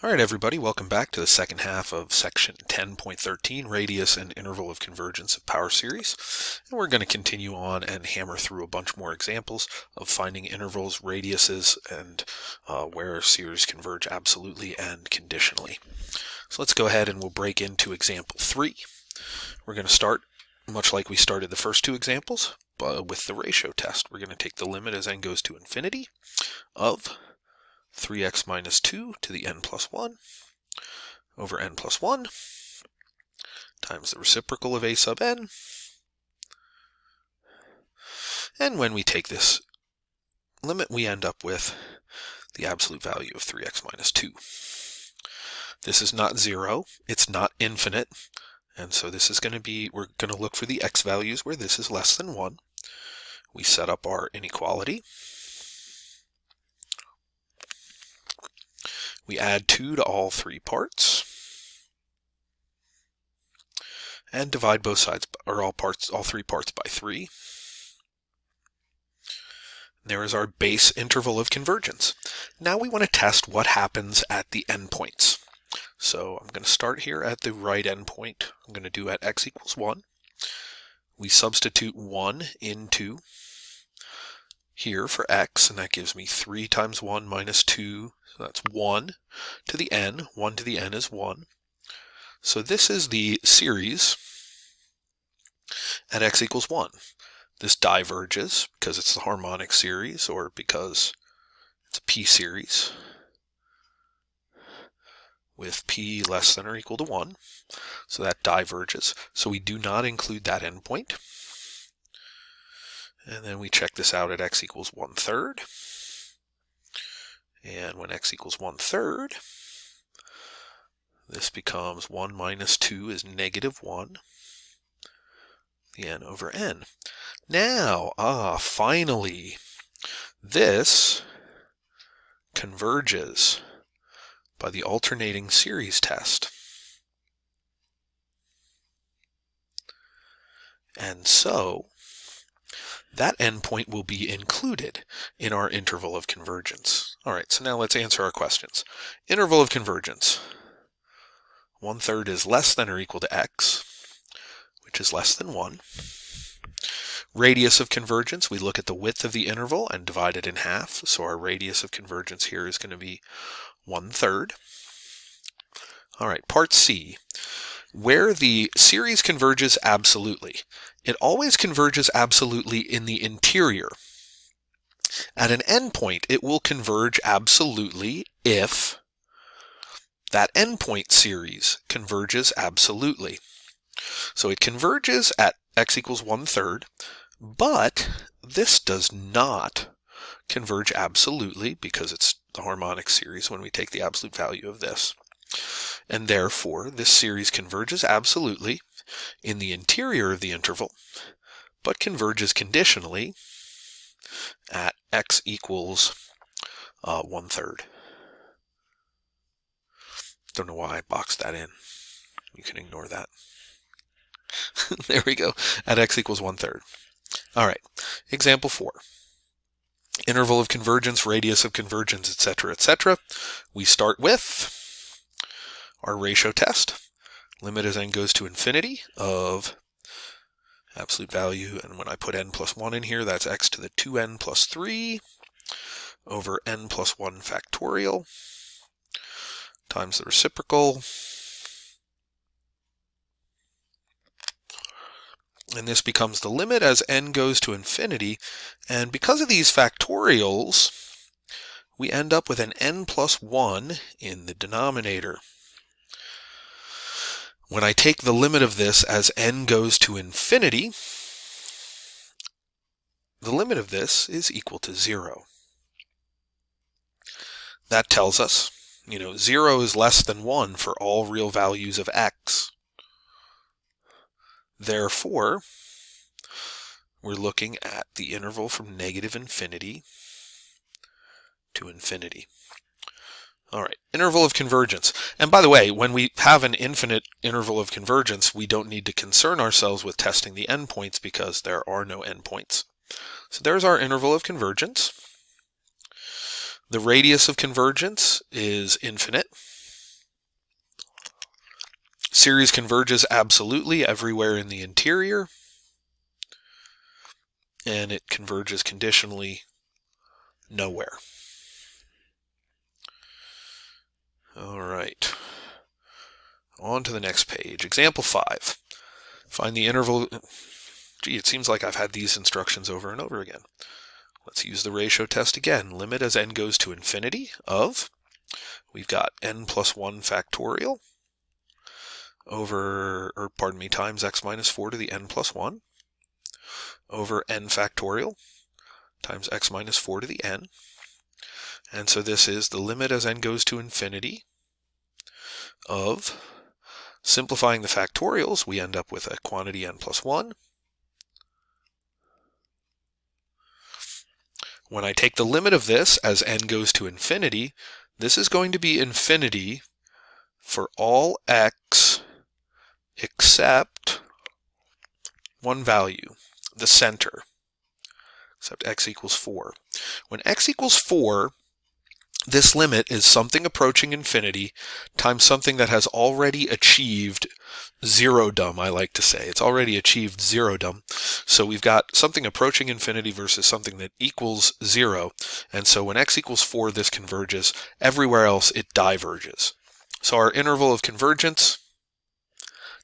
All right, everybody, welcome back to the second half of section 10.13, radius and interval of convergence of power series. And we're going to continue on and hammer through a bunch more examples of finding intervals, radiuses, and where series converge absolutely and conditionally. So let's go ahead and we'll break into example 3. We're going to start, much like we started the first two examples, with the ratio test. We're going to take the limit as n goes to infinity of 3x minus 2 to the n plus 1 over n plus 1 times the reciprocal of a sub n. And when we take this limit, we end up with the absolute value of 3x minus 2. This is not 0, it's not infinite, and so this is going to be, we're going to look for the x values where this is less than 1. We set up our inequality. We add 2 to all three parts and divide both sides, or all three parts by 3. There is our base interval of convergence. Now we want to test what happens at the endpoints. So I'm going to start here at the right endpoint. I'm going to do at x equals 1. We substitute 1 into here for x, and that gives me 3 times 1 minus 2. So that's 1 to the n. 1 to the n is 1. So this is the series at x equals 1. This diverges because it's the harmonic series or because it's a p series with p less than or equal to 1. So that diverges. So we do not include that endpoint. And then we check this out at x equals 1/3. And when x equals 1/3, this becomes 1 minus 2 is negative 1, the n over n. Now, finally, this converges by the alternating series test. And so, that endpoint will be included in our interval of convergence. All right, so now let's answer our questions. Interval of convergence. 1/3 is less than or equal to x, which is less than 1. Radius of convergence, we look at the width of the interval and divide it in half. So our radius of convergence here is going to be 1/3. All right, part C. Where the series converges absolutely. It always converges absolutely in the interior. At an endpoint, it will converge absolutely if that endpoint series converges absolutely. So it converges at x equals 1/3, but this does not converge absolutely because it's the harmonic series when we take the absolute value of this. And therefore, this series converges absolutely in the interior of the interval, but converges conditionally at x equals 1/3. Don't know why I boxed that in. You can ignore that. There we go, at x equals 1/3. All right, example 4. Interval of convergence, radius of convergence, etc., etc. We start with our ratio test. Limit as n goes to infinity of absolute value, and when I put n plus 1 in here, that's x to the 2n plus 3 over n plus 1 factorial times the reciprocal. And this becomes the limit as n goes to infinity. And because of these factorials, we end up with an n plus 1 in the denominator. When I take the limit of this as n goes to infinity, the limit of this is equal to 0. That tells us, 0 is less than 1 for all real values of x. Therefore, we're looking at the interval from negative infinity to infinity. All right, interval of convergence. And by the way, when we have an infinite interval of convergence, we don't need to concern ourselves with testing the endpoints because there are no endpoints. So there's our interval of convergence. The radius of convergence is infinite. Series converges absolutely everywhere in the interior, and it converges conditionally nowhere. All right. On to the next page. Example 5. Find the interval. Gee, it seems like I've had these instructions over and over again. Let's use the ratio test again. Limit as n goes to infinity of, we've got n plus 1 factorial times x minus 4 to the n plus 1 over n factorial times x minus 4 to the n. And so this is the limit as n goes to infinity of, simplifying the factorials, we end up with a quantity n plus 1. When I take the limit of this as n goes to infinity, this is going to be infinity for all x except one value, the center, except x equals 4. When x equals 4, this limit is something approaching infinity times something that has already achieved zerodom, I like to say. It's already achieved zerodom. So we've got something approaching infinity versus something that equals 0. And so when x equals 4, this converges. Everywhere else, it diverges. So our interval of convergence,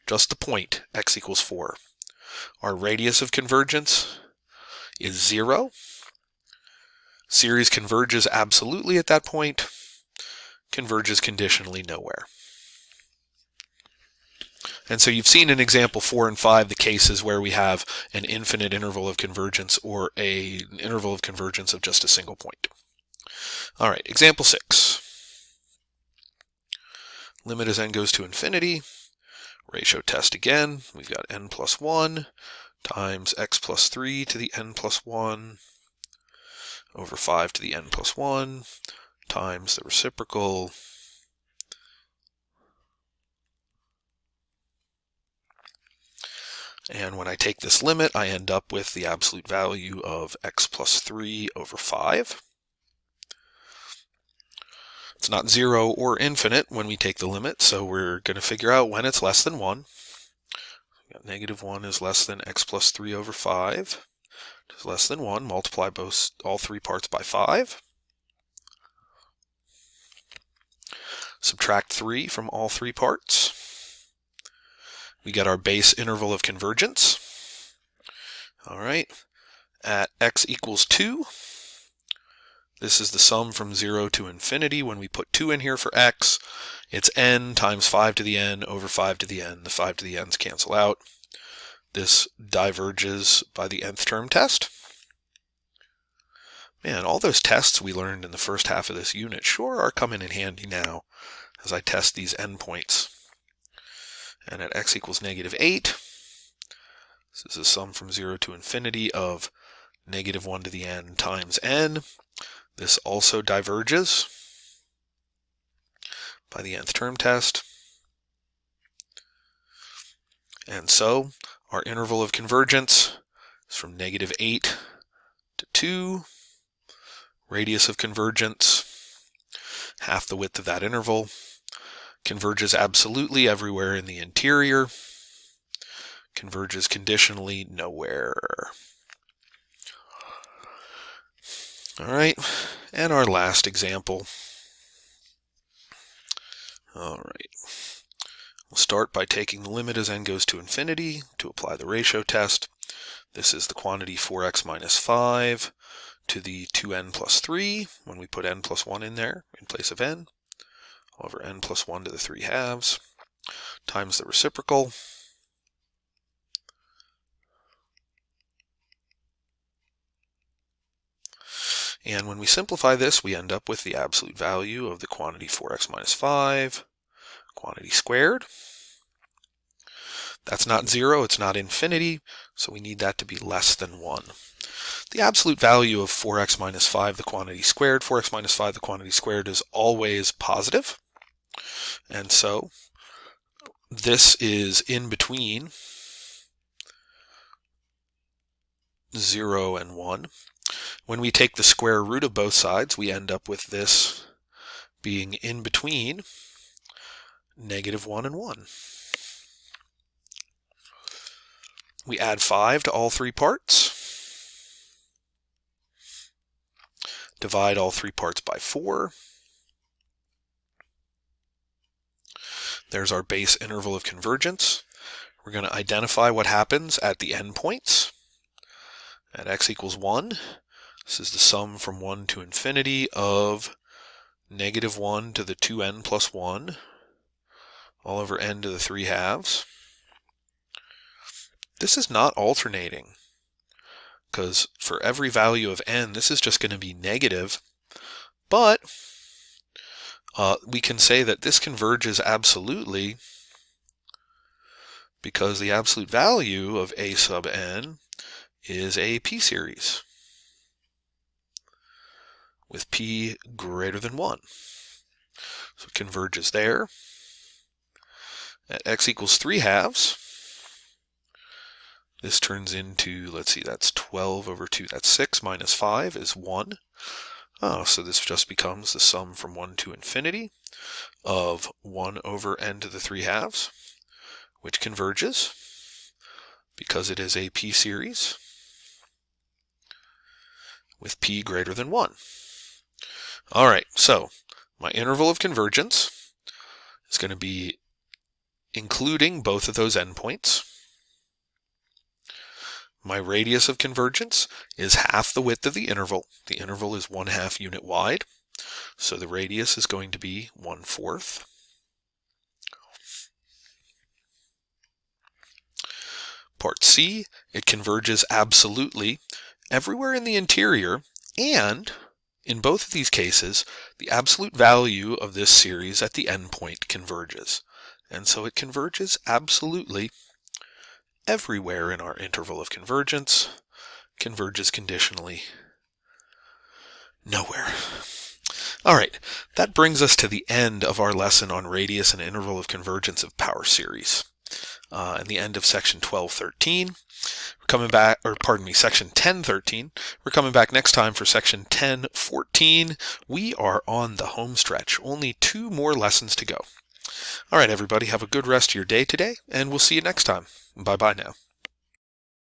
just the point, x equals 4. Our radius of convergence is 0. Series converges absolutely at that point, converges conditionally nowhere. And so you've seen in example 4 and 5 the cases where we have an infinite interval of convergence or an interval of convergence of just a single point. All right, example 6. Limit as n goes to infinity. Ratio test again. We've got n plus 1 times x plus 3 to the n plus 1 over 5 to the n plus 1 times the reciprocal and when I take this limit I end up with the absolute value of x plus 3 over 5. It's not 0 or infinite when we take the limit, so we're going to figure out when it's less than 1. Negative 1 is less than x plus 3 over 5. Is less than 1, multiply all three parts by 5. Subtract 3 from all three parts. We get our base interval of convergence. All right, at x equals 2, this is the sum from 0 to infinity. When we put 2 in here for x, it's n times 5 to the n over 5 to the n. The 5 to the n's cancel out. This diverges by the nth term test. Man, all those tests we learned in the first half of this unit sure are coming in handy now as I test these endpoints. And at x equals negative 8, this is a sum from 0 to infinity of negative 1 to the n times n. This also diverges by the nth term test. And so our interval of convergence is from negative 8 to 2. Radius of convergence, half the width of that interval. Converges absolutely everywhere in the interior. Converges conditionally nowhere. All right, and our last example. All right. We'll start by taking the limit as n goes to infinity to apply the ratio test. This is the quantity 4x minus 5 to the 2n plus 3 when we put n plus 1 in there in place of n, over n plus 1 to the 3 halves, times the reciprocal. And when we simplify this, we end up with the absolute value of the quantity 4x minus 5, quantity squared. That's not 0, it's not infinity, so we need that to be less than 1. The absolute value of 4x minus 5, the quantity squared, 4x minus 5, the quantity squared, is always positive. And so this is in between 0 and 1. When we take the square root of both sides, we end up with this being in between negative 1 and 1. We add 5 to all 3 parts. Divide all 3 parts by 4. There's our base interval of convergence. We're going to identify what happens at the endpoints. At x equals 1, this is the sum from 1 to infinity of -1 to the 2n plus 1 all over n to the 3 halves. This is not alternating, because for every value of n, this is just going to be negative. But we can say that this converges absolutely because the absolute value of a sub n is a p-series with p greater than 1. So it converges there. At x equals 3 halves, this turns into, let's see, that's 12 over 2. That's 6 minus 5 is 1. So this just becomes the sum from 1 to infinity of 1 over n to the 3 halves, which converges because it is a p-series with p greater than 1. All right, so my interval of convergence is going to be including both of those endpoints. My radius of convergence is half the width of the interval. The interval is 1/2 unit wide, so the radius is going to be 1/4. Part C, it converges absolutely everywhere in the interior, and in both of these cases, the absolute value of this series at the endpoint converges. And so it converges absolutely everywhere in our interval of convergence, converges conditionally nowhere. All right, that brings us to the end of our lesson on radius and interval of convergence of power series. And the end of section 1213. We're coming back, or pardon me, section 1013. We're coming back next time for section 1014. We are on the home stretch. Only 2 more lessons to go. All right, everybody, have a good rest of your day today, and we'll see you next time. Bye-bye now.